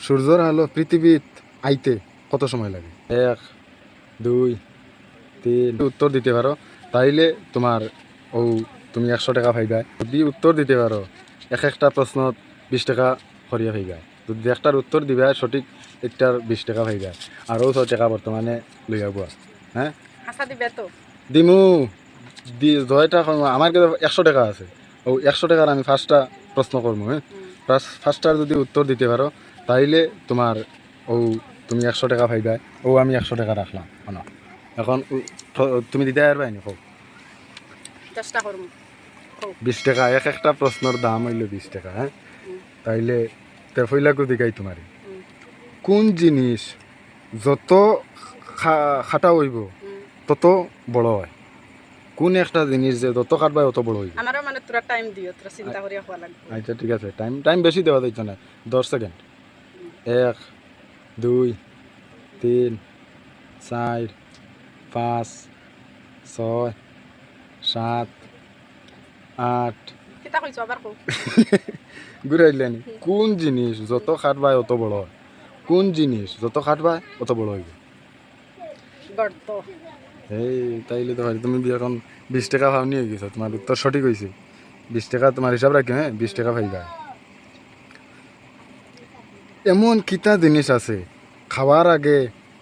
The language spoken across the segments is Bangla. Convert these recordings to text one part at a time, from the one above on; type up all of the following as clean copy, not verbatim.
সূর্যের আলো পৃথিবীত আইতে কত সময় লাগে? 1 2 3 উত্তর দিতে পারো তাইলে তোমার ও তুমি 100 টাকা পাইবা। যদি উত্তর দিতে পারো একটা প্রশ্ন 20 টাকা করিয়া পাইবা। যদি একটার উত্তর দিবা সঠিক একটার 20 টাকা পাইবা। আর 100 টাকা বর্তমানে লইয়া বুয়া। হ্যাঁ আশা দিবে তো দিমু জয়টা আমার কাছে 100 টাকা আছে। ও 100 টাকার আমি ফার্স্টটা প্রশ্ন করবো। হ্যাঁ ফার্স্টটার যদি উত্তর দিতে পারো তাইলে তোমার ও তুমি 100 টাকা পাইবা। ও আমি 100 টাকা রাখলাম। এখন তুমি দিতে পারবা নি? হোক চেষ্টা করবো। 20 টাকা একটা প্রশ্নের দাম হইল 20 টাকা। হ্যাঁ তাইলে তেফইলাকু দিকাই তোমার কোন জিনিস যত খাটা হইব তত বড় হয়? কোন একটা জিনিস যে যত কাটবা তত বড় হইব? আমারও মানে তোরা টাইম দিও, তোরা চিন্তা করিয়া হওয়া লাগবে। আচ্ছা ঠিক আছে, টাইম বেশি দেওয়া যাইতো না, 10 সেকেন্ড। 1 2 3 4 5 6 7 8 কিতা কইছো আবার কও। ঘুরাইলেনি। কোন জিনিস যত খাটবা অত বড় হয়? কোন জিনিস যত খাটবা অত বড় হইব? গর্ত। এই তাইলে তো ভাই তুমি এখন 20 টাকা ভাবনি হয়ে গেছো, তোমার উত্তর সঠিক হয়েছে। 20 টাকা তোমার হিসাব রাখি। হ্যাঁ 20 টাকা পাইবা। এমন কিতা জিনিস আছে খাওয়ার আগে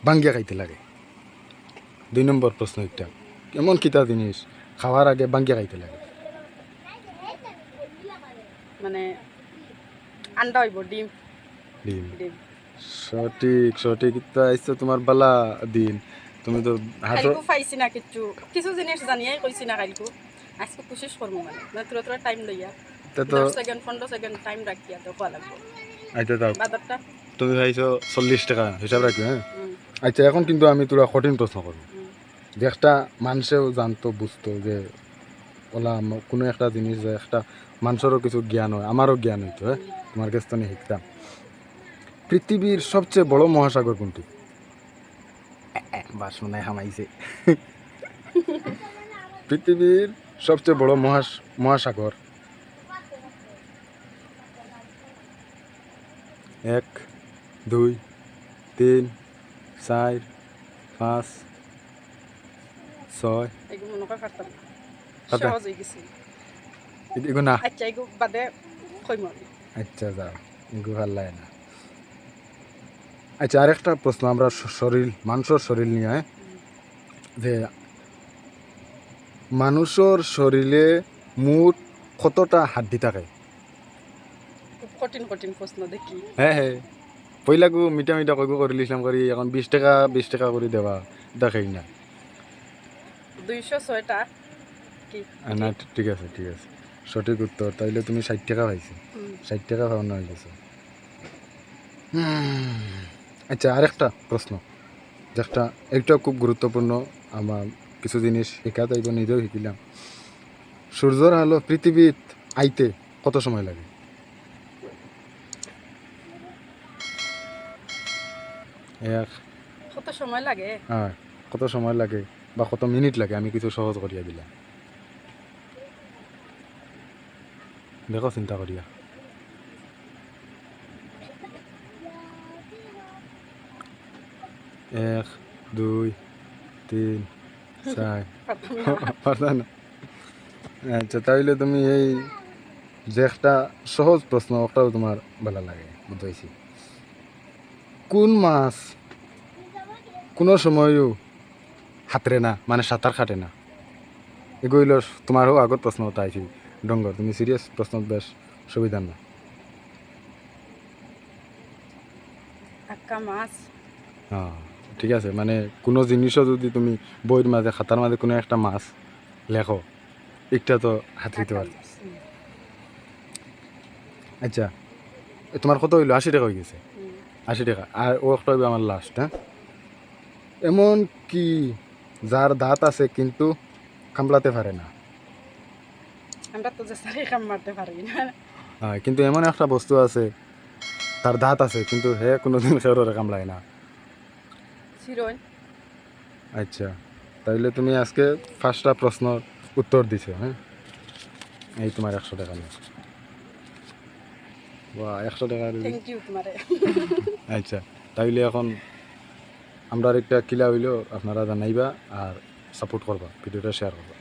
বাঙ্গিয়া খাইতে লাগে? 2 নম্বর প্রশ্ন একটা, এমন কিতা জিনিস খাওয়ার আগে বাঙ্গিয়া খাইতে লাগে? মানে আন্ডা হইব, ডিম। ডিম। ডিম সঠিক সঠিক ইতা আইছো তোমার বালা দিন। তুমি তো হাসো। কালকু পাইছি না কিছু কিছু জিনিস জানিয়াই কইছি না কালকু। আজকে কোশিশ করবো মানে তোরা তোরা টাইম লইয়া তা তো 10 সেকেন্ড 15 সেকেন্ড টাইম রাখিয়া তো হওয়া লাগবে। আচ্ছা দাও, বাদরটা তুমি ভাইছো 40 টাকা হিসাব রাখবে। হ্যাঁ আচ্ছা এখন কিন্তু আমি তোরা কঠিন প্রশ্ন করবো, যে একটা মানুষেও জানতো বুঝতো যে ওলা কোনো একটা জিনিস যে একটা মানুষেরও কিছু জ্ঞান হয়, আমারও জ্ঞান হইতো। হ্যাঁ তোমার কাছ থেকে শিখতাম। পৃথিবীর সবচেয়ে বড় মহাসাগর কোনটি? বাস মনে হামাইছে। পৃথিবীর সবচেয়ে বড় মহাসাগর? 1 2 3 4 5 6 এগুলো মনে করে পারতাম না, পারতা? সহজ হয়ে গেছে। এগো না। আচ্ছা এগুলো বাদে কইম আমি। আচ্ছা যাও, এগো ভাল লাগে না। আচ্ছা আরেকটা প্রশ্ন আমরা শরীর মানুষের শরীর নিয়ে। হ্যাঁ যে মানুষের শরীরে মোট কতটা হাড্ডি থাকে? খুব কঠিন কঠিন প্রশ্ন দেখি। হ্যাঁ হ্যাঁ পইলাগু মিটা মিটা কইগু করে লিখলাম করি, এখন 20 টাকা করে দেওয়া দেখাই না। 206টা কি? না ঠিক আছে ঠিক আছে, সঠিক উত্তর। তাইলে তুমি 60 টাকা পাইছো। 60 টাকা পাওনা হয়ে গেছে। আচ্ছা আরেকটা প্রশ্ন, যেটা একটা খুব গুরুত্বপূর্ণ, আমার কিছু জিনিস শেখা তাইব, নিজেও শিখিলাম। সূর্যের আলো পৃথিবীত আইতে কত সময় লাগে? কত সময় লাগে? হ্যাঁ কত সময় লাগে বা কত মিনিট লাগে, আমি কিছু সহজ করিয়া দিলাম, দেখো চিন্তা করিয়া। 1 2 3 4 পারতা না? আচ্ছা তাইলে তুমি এই যে একটা সহজ প্রশ্ন, ওটাও তোমার ভালো লাগে বুঝাইছি। কোন মাছ কোনো সময়ও হাতরে না, মানে সাঁতার কাটে না? এগুলো তোমারও আগত প্রশ্ন হতে আইছি ডঙ্গর, তুমি সিরিয়াস প্রশ্ন বেশ সুবিধা না। আক্কা মাছ। হ্যাঁ ঠিক আছে, মানে কোনো জিনিসও যদি তুমি বইয়ের মাঝে খাতার মাঝে কোনো একটা মাছ লেখো, একটা তো হাত দিতে পারো। আচ্ছা তোমার কত হইলো? 80 টাকা হয়ে গেছে। 80 টাকা। আর ও একটা হইবে আমার লাস্ট। হ্যাঁ এমন কি যার দাঁত আছে কিন্তু কামড়াতে পারে না? আমরা তো যে সারি কাম মারতে পারি না। হ্যাঁ কিন্তু এমন একটা বস্তু আছে তার দাঁত আছে কিন্তু হে কোনোদিন কারোরে কামড়ায় না। চিরন। আচ্ছা তাইলে তুমি আজকে ফার্স্টটা প্রশ্নের উত্তর দিছো। হ্যাঁ এই তোমার 100 টাকা নিয়ে। বা 100 টাকা দিবি। থ্যাংক ইউ তোমারে। আচ্ছা তাইলে এখন আমরা একটা কিলা হইলো আপনারা জানাইবা আর সাপোর্ট করবা ভিডিওটা শেয়ার করবা